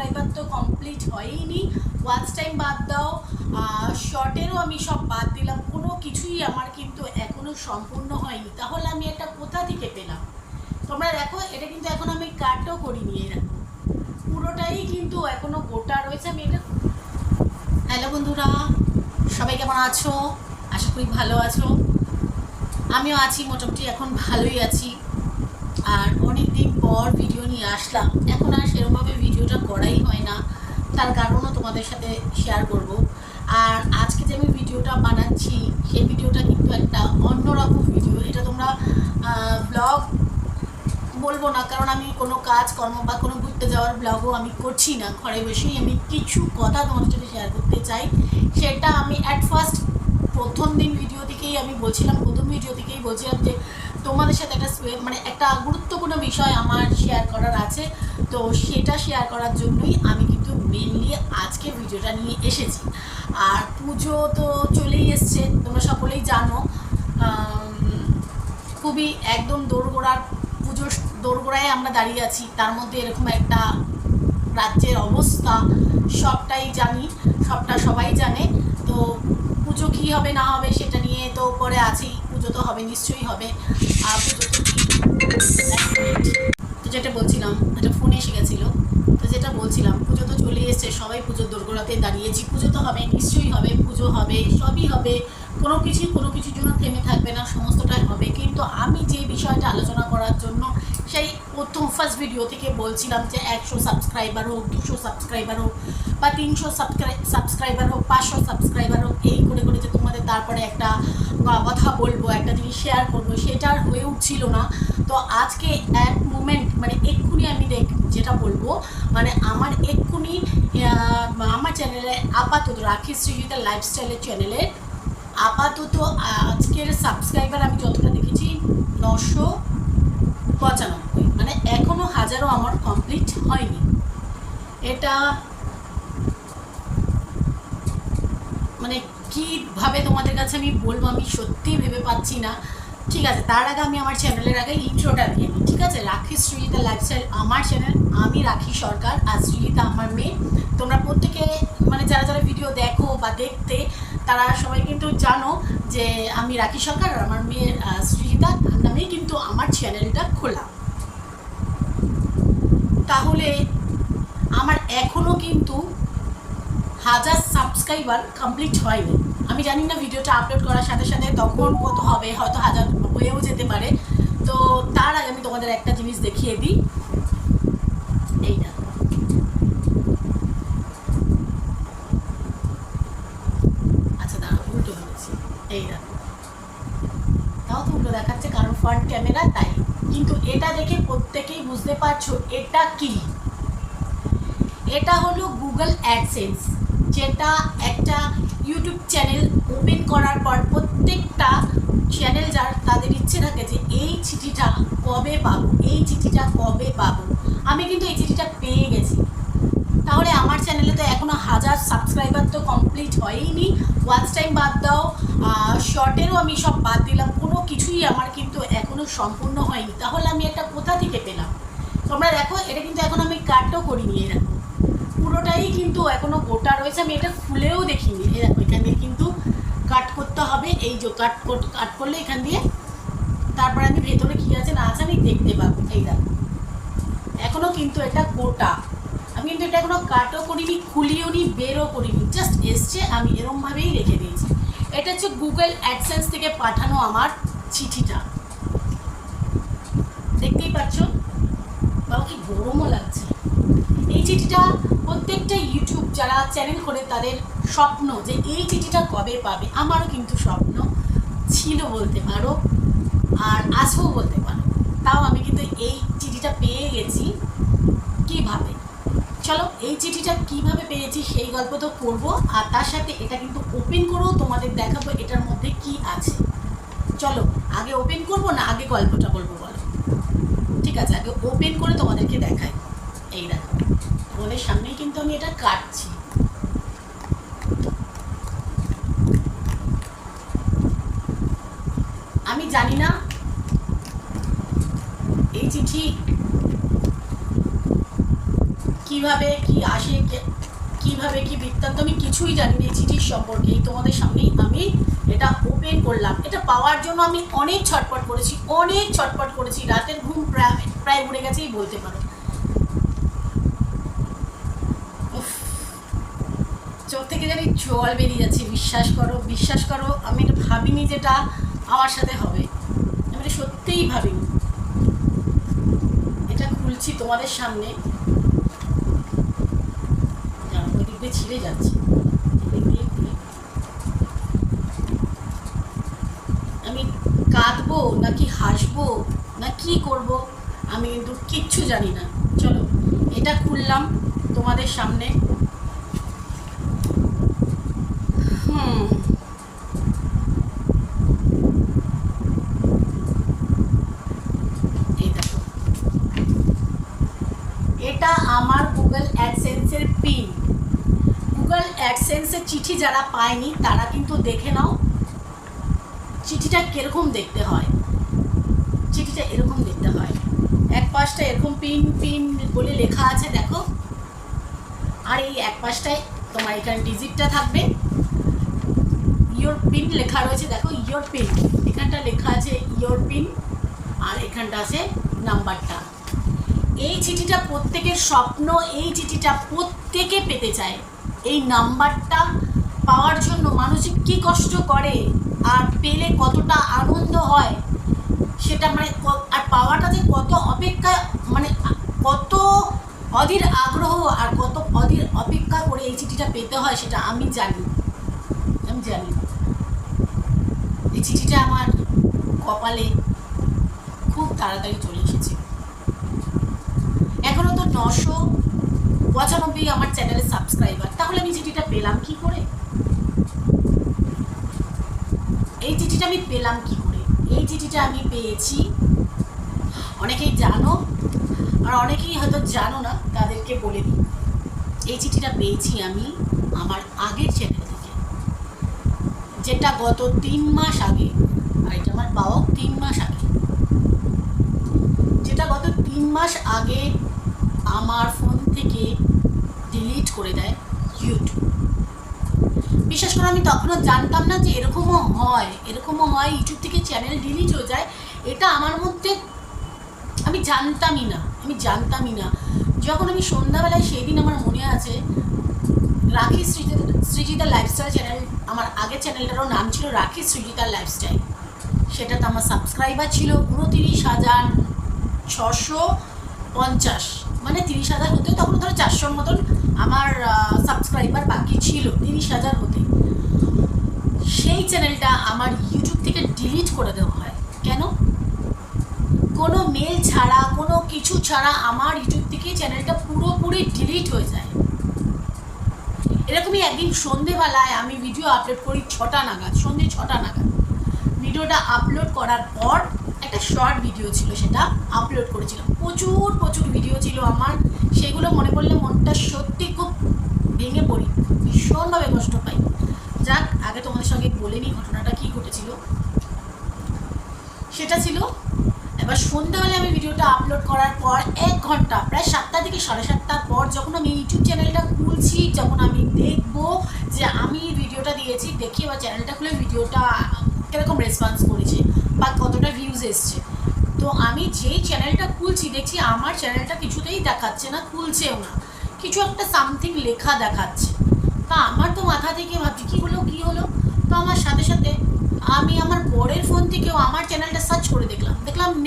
Subscriber তো complete হয়ইনি, watch time বাদ দাও, শর্টেরও আমি সব বাদ দিলাম, কোনো কিছুই আমার কিন্তু এখনও সম্পূর্ণ হয়নি। তাহলে আমি একটা কোথা থেকে পেলাম? তোমরা দেখো, এটা কিন্তু এখন আমি কাটও করিনি, এরকম পুরোটাই কিন্তু এখনও গোটা রয়েছে। আমি এটা হ্যালো বন্ধুরা, সবাই কেমন আছো? আশা করি ভালো আছো। আমিও আছি, মোটামুটি এখন ভালোই আছি। আর অনেক দিন পর ভিডিও নিয়ে আসলাম, এখন আর সেরকমভাবে ভিডিওটা করাই হয় না, তার কারণও তোমাদের সাথে শেয়ার করব। আর আজকে যে আমি ভিডিওটা বানাচ্ছি, সেই ভিডিওটা কিন্তু একটা অন্যরকম ভিডিও। এটা তোমরা ব্লগ বলবো না, কারণ আমি কোনো কাজ কর্ম বা কোনো ঘুরতে যাওয়ার ব্লগও আমি করছি না। ঘরে বসেই আমি কিছু কথা তোমাদের সাথে শেয়ার করতে চাই। সেটা আমি অ্যাট ফার্স্ট প্রথম দিন ভিডিও থেকেই আমি বলছিলাম, প্রথম ভিডিও থেকেই বলছিলাম যে তোমাদের সাথে একটা গুরুত্বপূর্ণ বিষয় আমার শেয়ার করার আছে। তো সেটা শেয়ার করার জন্যই আমি কিন্তু মেনলি আজকে ভিডিওটা নিয়ে এসেছি। আর পুজো তো চলেই এসছে, তোমরা সকলেই জানো। খুবই একদম পুজোর দোরগোড়ায় আমরা দাঁড়িয়ে আছি। তার মধ্যে এরকম একটা রাজ্যের অবস্থা সবটাই জানি, সবাই জানে। তো পুজো কী হবে না হবে সেটা নিয়ে তো পরে আছেই, পুজো তো হবে, নিশ্চয়ই হবে। আর পুজো তো যেটা বলছিলাম, একটা ফোন এসে গেছিলো। তো যেটা বলছিলাম, পুজো তো চলে এসছে, সবাই পুজোর দোরগোড়াতে দাঁড়িয়েছি। পুজো তো হবে, নিশ্চয়ই হবে, পুজো হবে, সবই হবে, কোনো কিছুর জন্য থেমে থাকবে না, সমস্তটাই হবে। কিন্তু আমি যে বিষয়টা আলোচনা করার জন্য সেই প্রথম ফার্স্ট ভিডিও থেকে বলছিলাম যে 100 সাবস্ক্রাইবার হোক, 200 সাবস্ক্রাইবার হোক, বা 300 সাবস্ক্রাইবার হোক, 500 সাবস্ক্রাইবার হোক, এই করে করে যে তোমাদের তারপরে একটা কথা বলবো, একটা জিনিস শেয়ার করবো, সেটা আর হয়ে উঠছিল না। তো আজকে এক মোমেন্ট, এক্ষুনি আমি যেটা বলবো, আমার এক্ষুনি আমার চ্যানেলে আপাতত রাখি সৃজিতা লাইফস্টাইলের চ্যানেলে আপাতত আজকের সাবস্ক্রাইবার আমি যতটা দেখেছি 995, এখনও 1000ও আমার কমপ্লিট হয়নি। এটা কীভাবে তোমাদের কাছে আমি বলবো, আমি সত্যিই ভেবে পাচ্ছি না। ঠিক আছে, তার আগে আমি আমার চ্যানেলের আগে ইন্ট্রোটা দিয়ে নিই। ঠিক আছে, রাখি সৃজিতা লাইফস্টাইল আমার চ্যানেল, আমি রাখি সরকার, আর সৃজিতা আমার মেয়ে। তোমরা প্রত্যেকে যারা যারা ভিডিও দেখো বা দেখতে, তারা সবাই কিন্তু জানো যে আমি রাখি সরকার আর আমার মেয়ের সৃজিতা নামেই কিন্তু আমার চ্যানেলটা খোলা। তাহলে আমার এখনও কিন্তু 1000 সাবস্ক্রাইবার কমপ্লিট হয়নি। আমি জানি না ভিডিওটা আপলোড করার সাথে সাথে তখন কত হবে, হয়তো 1000 হয়েও যেতে পারে। তো তার আগে আমি তোমাদের একটা জিনিস দেখিয়ে দিই। এইটা আচ্ছা, দাঁড়া, উল্টো হয়েছে। এই দেখো, তাও তো উল্টো দেখাচ্ছে কারণ ফ্রন্ট ক্যামেরা, তাই। কিন্তু এটা দেখে প্রত্যেকেই বুঝতে পারছো এটা কি। এটা হলো গুগল অ্যাডসেন্স, যেটা একটা ইউটিউব চ্যানেল ওপেন করার পর প্রত্যেকটা চ্যানেল যার তাদের ইচ্ছে থাকে যে এই চিঠিটা কবে পাবো, এই চিঠিটা কবে পাবো। আমি কিন্তু এই চিঠিটা পেয়ে গেছি। তাহলে আমার চ্যানেলে তো এখনও 1000 সাবস্ক্রাইবার তো কমপ্লিট হয়ইনি, ওয়াচ টাইম বাদ দাও, শর্টেরও আমি সব বাদ দিলাম, কোনো কিছুই আমার কিন্তু এখনও সম্পূর্ণ হয়নি। তাহলে আমি একটা কোথা থেকে পেলাম? তোমরা দেখো, এটা কিন্তু এখন আমি কাটও করিনি, এরকম পুরোটাই কিন্তু এখনও গোটা রয়েছে। আমি এটা খুলেও দেখিনি। এই দেখো, এখান দিয়ে কিন্তু কাট করতে হবে। এই যে কাট করলে এখান দিয়ে, তারপরে আমি ভেতরে কী আছে না আছে আমি দেখতে পাবো। এই দেখো, এখনও কিন্তু এটা গোটা। আমি কিন্তু এটা এখনও কাটও করিনি, খুলিও নি, বেরও করিনি, জাস্ট এসছে, আমি এরমভাবেই রেখে দিয়েছি। এটা হচ্ছে গুগল অ্যাডসেন্স থেকে পাঠানো আমার চিঠিটা, দেখতেই পাচ্ছ। বাবা, কি গরমও লাগছে। এই চিঠিটা প্রত্যেকটা ইউটিউব যারা চ্যানেল করে তাদের স্বপ্ন যে এই চিঠিটা কবে পাবে। আমারও কিন্তু স্বপ্ন ছিল বলতে পারো, আর আসবো বলতে পারো। তাও আমি কিন্তু এই চিঠিটা পেয়ে গেছি। কিভাবে? চলো, এই চিঠিটা কিভাবে পেয়েছি সেই গল্প তো করবো, আর তার সাথে এটা কিন্তু ওপেন করেও তোমাদের দেখাবো এটার মধ্যে কি আছে। চলো, আগে ওপেন করবো না আগে গল্পটা বলবো বলো? ঠিক আছে, আগে ওপেন করে তোমাদেরকে দেখাই। এই দেখো, তোমাদের সামনেই কিন্তু আমি এটা কাটছি। আমি জানি না এই চিঠি কিভাবে কি আসে, কিভাবে কি বৃত্তান্ত আমি কিছুই জানি না এই চিঠির সম্পর্কে। এই তোমাদের সামনেই আমি এটা ওপেন করলাম। এটা পাওয়ার জন্য আমি অনেক ছটপট করেছি, রাতের ঘুম প্রায় উড়ে গেছেই বলতে পারো। চোখ থেকে জানি জল বেরিয়ে যাচ্ছে। বিশ্বাস করো আমি এটা ভাবিনি যেটা আমার সাথে হবে, আমি এটা সত্যিই ভাবিনি। এটা খুলছি তোমাদের সামনে, ওই দিক দিয়ে ছিঁড়ে যাচ্ছে। আমি কাঁদবো নাকি হাসবো না কি করব আমি কিন্তু কিচ্ছু জানি না। চলো এটা খুললাম তোমাদের সামনে। এটা আমার গুগল অ্যাডসেন্সের পিন। গুগল অ্যাডসেন্সের চিঠি যারা পায়নি তারা কিন্তু দেখে নাও চিঠিটা কিরকম দেখতে হয়। চিঠিটা এরকম দেখতে হয়, এক পাশটা এরকম পিন পিন বলে লেখা আছে দেখো, আর এই এক পাশটায় তোমার এখানে ডিজিটটা থাকবে, ইয়োর পিন লেখা রয়েছে দেখো, ইয়োর পিন এখানটা লেখা আছে ইয়োর পিন, আর এখানটা আছে নাম্বারটা। এই চিঠিটা প্রত্যেকের স্বপ্ন, এই চিঠিটা প্রত্যেকে পেতে চায়। এই নাম্বারটা পাওয়ার জন্য মানুষ কী কষ্ট করে আর পেলে কতটা আনন্দ হয় সেটা মানে, আর পাওয়াটা যে কত অপেক্ষা, মানে কত অধীর আগ্রহ আর কত অধীর অপেক্ষা করে এই চিঠিটা পেতে হয় সেটা আমি জানি। এই চিঠিটা আমার কপালে খুব তাড়াতাড়ি চলে এসেছে। এখনও তো 995 আমার চ্যানেলের সাবস্ক্রাইবার, তাহলে আমি চিঠিটা পেলাম কি করে? এই চিঠিটা আমি পেলাম কি করে? এই চিঠিটা আমি পেয়েছি, অনেকেই জানো আর অনেকেই হয়তো জানো না, তাদেরকে বলে দিই। এই চিঠিটা পেয়েছি আমি আমার আগের চ্যানেল থেকে, যেটা গত 3 মাস আগে, আর এটা আমার পাওয়া 3 মাস আগে, যেটা গত 3 মাস আগে আমার ফোন থেকে ডিলিট করে দেয় ইউটিউব। বিশেষ করে আমি তখনও জানতাম না যে এরকমও হয় ইউটিউব থেকে চ্যানেল ডিলিট হয়ে যায়। এটা আমার মধ্যে আমি জানতামই না। যখন আমি সন্ধ্যাবেলায়, সেই দিন আমার মনে আছে, রাখি সৃজিতা লাইফস্টাইল চ্যানেল, আমার আগের চ্যানেলটারও নাম ছিল রাখি সৃজিতার লাইফস্টাইল, সেটাতে আমার সাবস্ক্রাইবার ছিল 29,650, মানে 30,000 হতে তখন ধরো 400 মতন আমার সাবস্ক্রাইবার বাকি ছিল 30,000 হতে। সেই চ্যানেলটা আমার ইউটিউব থেকে ডিলিট করে দেওয়া হয়। কেন? কোনো মেল ছাড়া, কোনো কিছু ছাড়া আমার ইউটিউব থেকে চ্যানেলটা পুরোপুরি ডিলিট হয়ে যায়। এরকমই একদিন সন্ধেবেলায় আমি ভিডিও আপলোড করি 6টা নাগাদ, সন্ধে 6টা নাগাদ। ভিডিওটা আপলোড করার পর একটা শর্ট ভিডিও ছিল, সেটা আপলোড করেছিলাম। প্রচুর ভিডিও ছিল আমার, সেগুলো মনে পড়লে মনটা সত্যি খুব ভেঙে পড়ি, ভীষণভাবে কষ্ট পাই। যাক, আগে তোমাদের সঙ্গে বলে নিই ঘটনাটা কী ঘটেছিল। সেটা ছিল, এবার সন্ধ্যাবেলায় আমি ভিডিওটা আপলোড করার পর 1 ঘন্টা, প্রায় 7টা থেকে 7:30টার পর যখন আমি ইউটিউব চ্যানেলটা খুলছি, যখন আমি দেখবো যে আমি ভিডিওটা দিয়েছি, দেখি এবার চ্যানেলটা খুলে ভিডিওটা কীরকম রেসপন্স করেছে বা কতটা ভিউজ এসছে। তো আমি যেই চ্যানেলটা খুলছি দেখছি আমার চ্যানেলটা কিছুতেই দেখাচ্ছে না, খুলছেও না, কিছু একটা সামথিং লেখা দেখাচ্ছে। তা আমার তো মাথা থেকে ভাবছি কী হলো। তো আমার সাথে সাথে আমি আমার বরের ফোন থেকেও আমার চ্যানেলটা সার্চ করে দেখলাম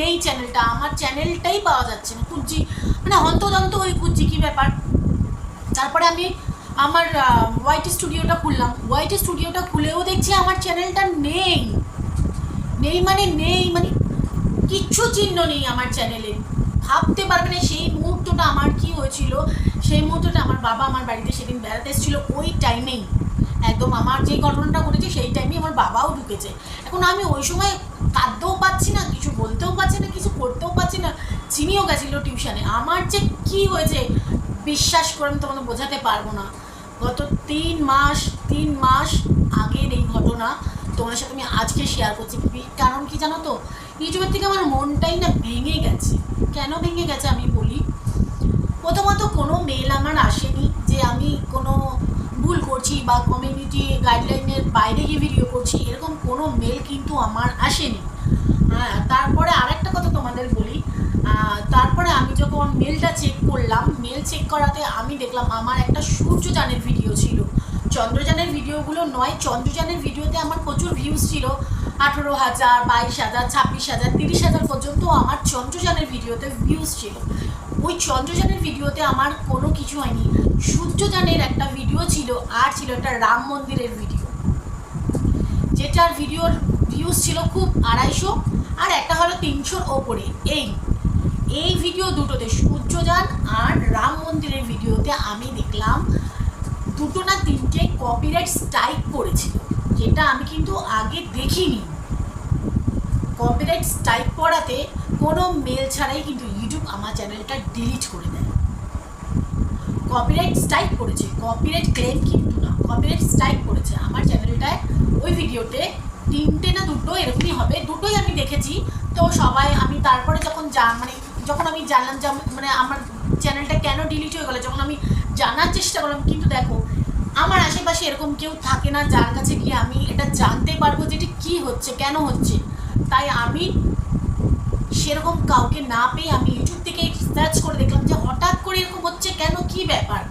নেই চ্যানেলটা, আমার চ্যানেলটাই পাওয়া যাচ্ছে না, খুঁজছি, মানে হন্তদন্ত হয়ে খুঁজছি কী ব্যাপার। তারপরে আমি আমার ওয়াইটি স্টুডিওটা খুললাম, ওয়াইটি স্টুডিওটা খুলেও দেখছি আমার চ্যানেলটা নেই মানে কিচ্ছু চিহ্ন নেই আমার চ্যানেলে। ভাবতে পারবে না সেই মুহূর্তটা আমার কি হয়েছিল। সেই মুহূর্তটা আমার বাবা আমার বাড়িতে সেদিন বেড়াতে এসেছিলো, ওই টাইমেই একদম আমার যে ঘটনাটা ঘটেছে সেই টাইমেই আমার বাবাও ঢুকেছে। এখন আমি ওই সময় কাঁদতেও পাচ্ছি না, কিছু বলতেও পারছি না, কিছু করতেও পারছি না, চিনিও গেছিলো টিউশনে। আমার যে কি হয়েছে বিশ্বাস করে আমি তোমাকে বোঝাতে পারবো না। গত 3 মাস আগের এই ঘটনা তোমার সাথে আমি আজকে শেয়ার করছি। কারণ কি জানো তো, ইউটিউবের থেকে আমার মনটাই না ভেঙে গেছে। কেন ভেঙে গেছে আমি বলি। প্রথমত কোনো মেল আমার আসেনি যে আমি কোনো ভুল করছি বা কমিউনিটি গাইডলাইনের বাইরে গিয়ে ভিডিও করছি, এরকম কোনো মেল কিন্তু আমার আসেনি। হ্যাঁ, তারপরে আরেকটা কথা তোমাদের বলি, তারপরে আমি যখন মেলটা চেক করলাম, মেল চেক করাতে আমি দেখলাম আমার একটা সূর্যযানের ভিডিও ছিল, চন্দ্রযানের ভিডিওগুলো নয়, চন্দ্রযানের ভিডিওতে আমার প্রচুর ভিউজ ছিল, 18,000, 22,000, 26,000, 30,000 পর্যন্ত আমার চন্দ্রযানের ভিডিওতে ভিউজ ছিল। ওই চন্দ্রযানের ভিডিওতে আমার কোনো কিছু হয়নি। সূর্যযানের একটা ভিডিও ছিল, আর ছিল একটা রাম মন্দিরের ভিডিও, যেটার ভিডিওর ভিউজ ছিল খুব 250, আর একটা হলো 300-র ওপরে। এই ভিডিও দুটোতে, সূর্যযান আর রাম মন্দিরের ভিডিওতে আমি দেখলাম 2টো না 3টে কপিরাইট স্ট্রাইক পড়েছিল, যেটা আমি কিন্তু আগে দেখিনি। কপিরাইট স্ট্রাইক পড়াতে কোনো মেল ছাড়াই কিন্তু ইউটিউব আমার চ্যানেলটা ডিলিট করে দেয়। কপিরাইট স্ট্রাইক পড়েছে, কপিরাইট ক্লেম কিন্তু না, কপিরাইট স্ট্রাইক পড়েছে আমার চ্যানেলটায়। ওই ভিডিওতে 3টে না 2টো এরকমই হবে, দুটোই আমি দেখেছি। তো সবাই, আমি তারপরে যখন আমি জানলাম যে আমার চ্যানেলটা কেন ডিলিট হয়ে গেলো, যখন আমি জানার চেষ্টা করলাম, কিন্তু দেখো আমার আশেপাশে এরকম কেউ থাকে না যার কাছে গিয়ে আমি এটা জানতে পারবো যে এটা কী হচ্ছে, কেন হচ্ছে। তাই আমি সেরকম কাউকে না পেয়ে আমি ইউটিউব থেকে সার্চ করে দেখলাম যে হঠাৎ করে এরকম হচ্ছে কেন, কি ব্যাপার।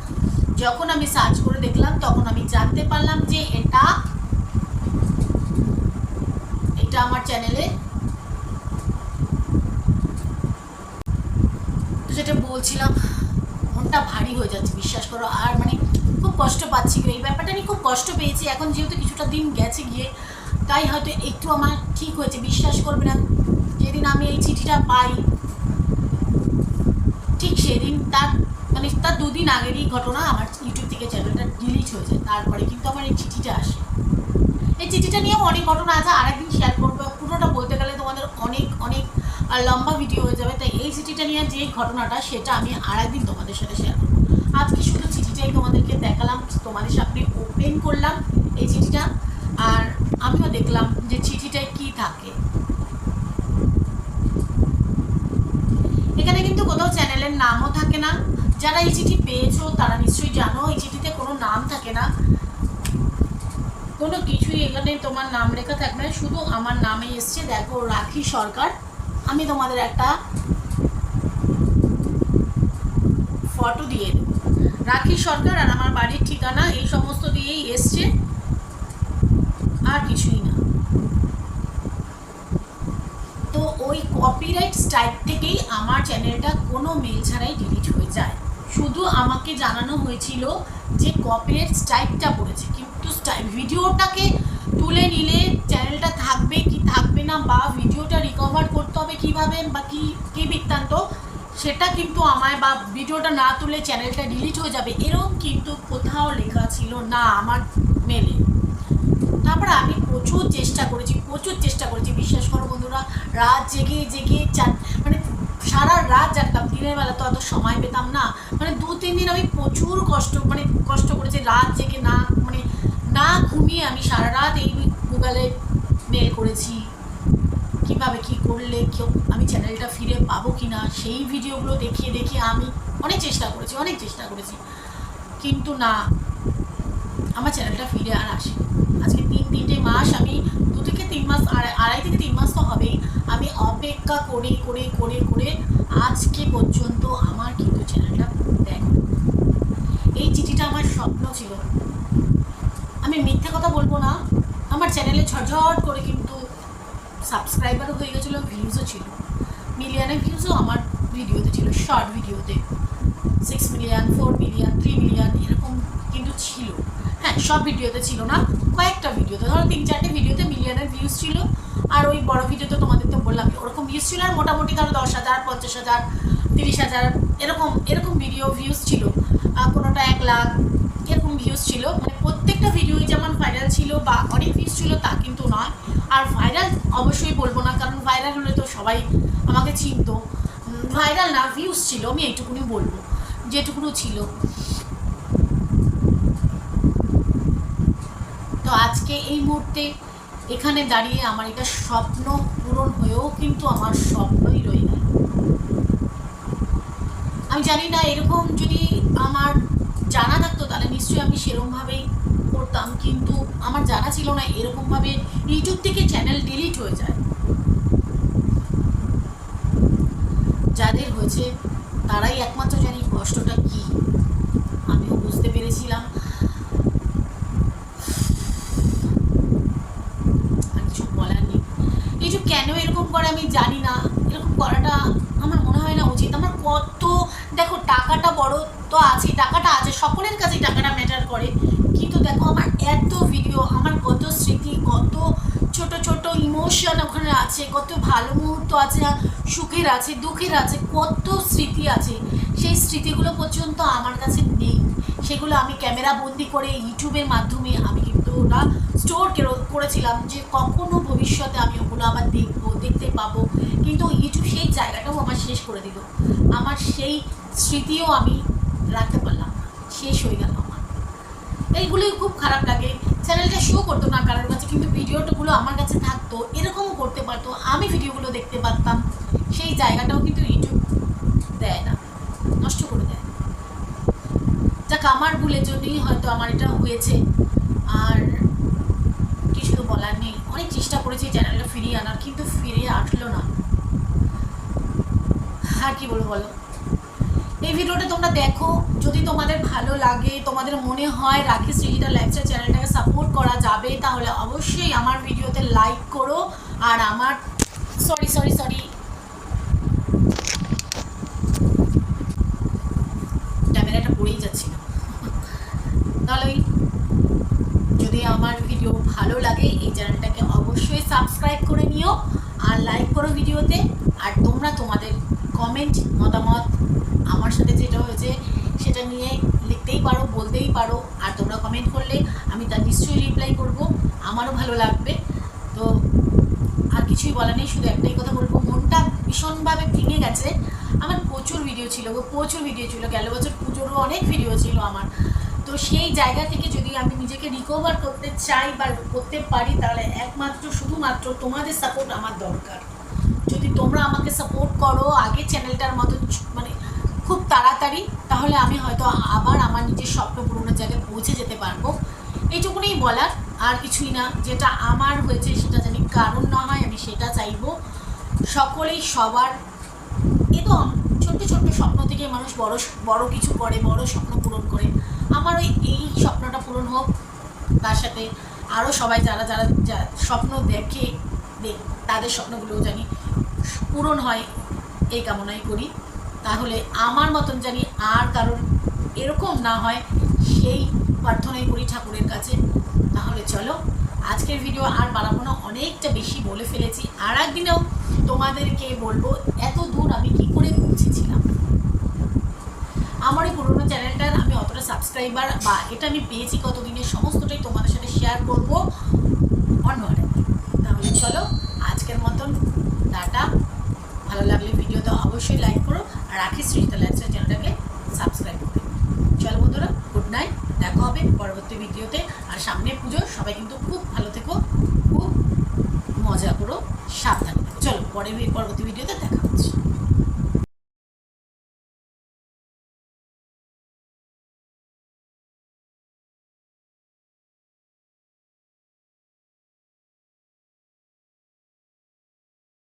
যখন আমি সার্চ করে দেখলাম তখন আমি জানতে পারলাম যে এটা আমার চ্যানেলে, যেটা বলছিলাম, মনটা ভারী হয়ে যাচ্ছে বিশ্বাস করো। আর খুব কষ্ট পাচ্ছি, এই ব্যাপারটা আমি খুব কষ্ট পেয়েছি। এখন যেহেতু কিছুটা দিন গেছে গিয়ে, তাই হয়তো একটু আমার ঠিক হয়েছে। বিশ্বাস করবে না, যেদিন আমি এই চিঠিটা পাই, ঠিক সেদিন তার 2 দিন আগেরই ঘটনা, আমার ইউটিউব থেকে চ্যানেলটা ডিলিট হয়ে যায়। তারপরে কিন্তু আমার এই চিঠিটা আসে। এই চিঠিটা নিয়েও অনেক ঘটনা আছে, আরেকদিন শেয়ার করবো। পুরোটা বলতে গেলে তোমাদের অনেক অনেক লম্বা ভিডিও হয়ে যাবে, তাই এই চিঠিটা নিয়ে যে ঘটনাটা, সেটা আমি আরেকদিন তোমাদের সাথে শেয়ার করবো। আজকে শুধু চিঠিটাই তোমাদেরকে দেখালাম, তোমাদের সামনে ওপেন করলাম এই চিঠিটা, আর আমিও দেখলাম যে চিঠিটায় কি থাকে। এখানে কিন্তু কোথাও চ্যানেলের নামও থাকে না। যারা এই চিঠি পেয়েছো তারা নিশ্চয়ই জানো, এই চিঠিতে কোনো নাম থাকে না, কোনো কিছুই এখানে তোমার নাম লেখা থাকবে না, শুধু আমার নামে এসছে। দেখো, রাখি সরকার। আমি তোমাদের একটা ফটো দিয়ে দেব, রাখি সরকার আর আমার বাড়ির ঠিকানা, এই সমস্ত দিয়েই এসছে, আর কিছুই না। তো ওই কপিরাইট স্ট্রাইক থেকেই আমার চ্যানেলটা কোনো মেল ছাড়াই ডিলিট হয়ে যায়। শুধু আমাকে জানানো হয়েছিল যে কপিরাইট স্ট্রাইকটা পড়েছে, কিন্তু ভিডিওটাকে তুলে নিলে চ্যানেলটা থাকবে কি থাকবে না, বা ভিডিওটা রিকভার করতে হবে কীভাবে, বা কী বৃত্তান্ত, সেটা কিন্তু আমায়, বা ভিডিওটা না তুলে চ্যানেলটা ডিলিট হয়ে যাবে, এরকম কিন্তু কোথাও লেখা ছিল না আমার মেলে। তারপরে আমি প্রচুর চেষ্টা করেছি বিশ্বাস করো বন্ধুরা, রাত জেগে সারা রাত জাগতাম। দিনের বেলা তো অত সময় পেতাম না, 2-3 দিন আমি প্রচুর কষ্ট করেছি, রাত জেগে না ঘুমিয়ে আমি সারা রাত এই গুগলে মেল করেছি, কিভাবে কি করলে আমি চ্যানেলটা ফিরে পাবো কি না, সেই ভিডিওগুলো দেখিয়ে আমি অনেক চেষ্টা করেছি, কিন্তু না, আমার চ্যানেলটা ফিরে আর আসে। আজকে 3 মাস, আমি 2 থেকে 3 মাস, 2.5 থেকে 3 মাস তো হবেই, আমি অপেক্ষা করে আজকে পর্যন্ত আমার কিন্তু চ্যানেলটা দেখো। এই চিঠিটা আমার স্বপ্ন ছিল, আমি মিথ্যে কথা বলবো না। আমার চ্যানেলে ঝটঝট করে কিন্তু সাবস্ক্রাইবারও হয়ে গেছিলো, ভিউজও ছিল, মিলিয়নের ভিউজও আমার ভিডিওতে ছিল, শর্ট ভিডিওতে 6 মিলিয়ন, 4 মিলিয়ন, 3 মিলিয়ন এরকম কিন্তু ছিল। হ্যাঁ, সব ভিডিওতে ছিল না, কয়েকটা ভিডিওতে, ধরো 3-4টে ভিডিওতে মিলিয়নের ভিউজ ছিল, আর ওই বড় ভিডিওতে তোমাদের তো বললাম ওরকম ভিউজ ছিল, আর মোটামুটি ধরো 10,000, 50,000, 30,000 এরকম ভিডিও ভিউজ ছিল, কোনোটা 1 লাখ এরকম ভিউজ ছিল। প্রত্যেকটা ভিডিওই যেমন ভাইরাল ছিল বা অনেক ভিউজ ছিল তা কিন্তু নয়। আর ভাইরাল অবশ্যই বলবো না, কারণ ভাইরাল হলে তো সবাই আমাকে চিনতো, ভাইরাল না, ভিউজ ছিল, আমি এইটুকুনি বলবো, যেটুকুনো ছিল। তো আজকে এই মুহূর্তে এখানে দাঁড়িয়ে আমার এটা স্বপ্ন পূরণ হয়েও কিন্তু আমার স্বপ্নই রয়ে গেল। আমি জানি না এরকম যদি আমার জানা থাকতো তাহলে নিশ্চয়ই আমি সেরকমভাবেই করতাম, কিন্তু আমার জানা ছিল না এরকমভাবে ইউটিউব থেকে চ্যানেল ডিলিট হয়ে যায়। যাদের হয়েছে তারাই একমাত্র জানি কষ্টটা কী। আমিও বুঝতে পেরেছিলাম। আর কিছু বলার নেই। ইউটিউব কেন এরকম করে আমি জানি না, এরকম করাটা আমার মনে হয় না উচিত। আমার কত, দেখো টাকাটা বড় তো আছে, টাকাটা আছে, সকলের কাছেই টাকাটা ম্যাটার করে, কিন্তু দেখো আমার এত ভিডিও, আমার কত স্মৃতি, কত ছোট ছোট ইমোশন ওখানে আছে, কত ভালো মুহূর্ত আছে, সুখের আছে, দুঃখের আছে, কত স্মৃতি আছে। সেই স্মৃতিগুলো পর্যন্ত আমার কাছে নেই। সেগুলো আমি ক্যামেরা বন্দি করে ইউটিউবের মাধ্যমে আমি কিন্তু ওটা স্টোর করেছিলাম, যে কখনো ভবিষ্যতে আমি ওগুলো আবার দেখতে পাবো, কিন্তু ইউটিউব সেই জায়গাটাও আমার শেষ করে দিল। আমার সেই স্মৃতিও আমি রাখতে পারলাম না, শেষ হয়ে গেল আমার। এইগুলোই খুব খারাপ লাগে। চ্যানেলটা শো করতো না কারোর কাছে, কিন্তু ভিডিওগুলো আমার কাছে থাকতো, এরকমও করতে পারতো, আমি ভিডিওগুলো দেখতে পারতাম। সেই জায়গাটাও কিন্তু ইউটিউব দেয় না, নষ্ট করে দেয়। যাক, আমার ভুলের জন্যই হয়তো আমার এটা হয়েছে, আর কিছু তো বলার নেই। অনেক চেষ্টা করেছি চ্যানেলটা ফিরিয়ে আনার, কিন্তু ফিরিয়ে আসলো না। আর কি বলবো বলো। এই ভিডিওটা তোমরা দেখো, যদি তোমাদের ভালো লাগে, তোমাদের মনে হয় রাখিস ডিজিটাল লাইফস্টাইল চ্যানেলটাকে সাপোর্ট করা যাবে, তাহলে অবশ্যই আমার ভিডিওতে লাইক করো। আর আমার সরি ক্যামেরাটা পড়েই যাচ্ছিল। তাহলে যদি আমার ভিডিও ভালো লাগে এই চ্যানেলটাকে অবশ্যই সাবস্ক্রাইব করে নিও আর লাইক করো ভিডিওতে। আর তোমরা তোমাদের কমেন্ট, মতামত আমার সাথে যেটা হয়েছে সেটা নিয়ে লিখতেই পারো, বলতেই পারো। আর তোমরা কমেন্ট করলে আমি তার নিশ্চয়ই রিপ্লাই করব, আমারও ভালো লাগবে। তো আর কিছুই বলা নেই, শুধু একটাই কথা বলবো, মনটা ভীষণভাবে ভেঙে গেছে। আমার প্রচুর ভিডিও ছিল, গেল বছর পুজোরও অনেক ভিডিও ছিল আমার। তো সেই জায়গা থেকে যদি আমি নিজেকে রিকভার করতে চাই বা করতে পারি, তাহলে একমাত্র শুধুমাত্র তোমাদের সাপোর্ট আমার দরকার। যদি তোমরা আমাকে সাপোর্ট করো আগে চ্যানেলটার মতো, মানে খুব তাড়াতাড়ি, তাহলে আমি হয়তো আবার আমার নিজের স্বপ্ন পূরণের জায়গায় পৌঁছে যেতে পারবো। এইটুকুনেই বলার, আর কিছুই না। যেটা আমার হয়েছে সেটা জানি কারণ না হয়, আমি সেটা চাইবো। সকলেই সবার, এ তো ছোট্ট ছোট্ট স্বপ্ন থেকে মানুষ বড় কিছু করে, বড় স্বপ্ন পূরণ করে। আমার এই স্বপ্নটা পূরণ হোক, তার সাথে আরও সবাই যারা যারা স্বপ্ন দেখে তাদের স্বপ্নগুলোও জানি পূরণ হয়, এই কামনাই করি। তাহলে আমার মতন জানি আর কারণ এরকম না হয়, সেই প্রার্থনাই করি ঠাকুরের কাছে। তাহলে চলো, আজকের ভিডিও আর বাড়াবো না, অনেকটা বেশি বলে ফেলেছি। আর একদিনেও তোমাদেরকে বলবো এত দূর আমি কি করে পৌঁছেছিলাম। আমার এই পুরোনো চ্যানেলটার আমি অতটা সাবস্ক্রাইবার বা এটা আমি পেয়েছি কতদিনের, সমস্তটাই তোমাদের সাথে শেয়ার করবো অন্যরা। তাহলে চলো, আজকের মতন টাটা। ভালো লাগলে ভিডিওতে অবশ্যই লাইক করো, আর রাখিস ডিজিটাল লাইফস্টাইল চ্যানেলটাকে সাবস্ক্রাইব করো। চলো বন্ধুরা, গুড নাইট, দেখা হবে পরবর্তী ভিডিওতে। আর সামনে পুজো, সবাই কিন্তু খুব ভালো থেকো, খুব মজা করো, সাবধানে। চলো, পরবর্তী ভিডিওতে দেখা হচ্ছে।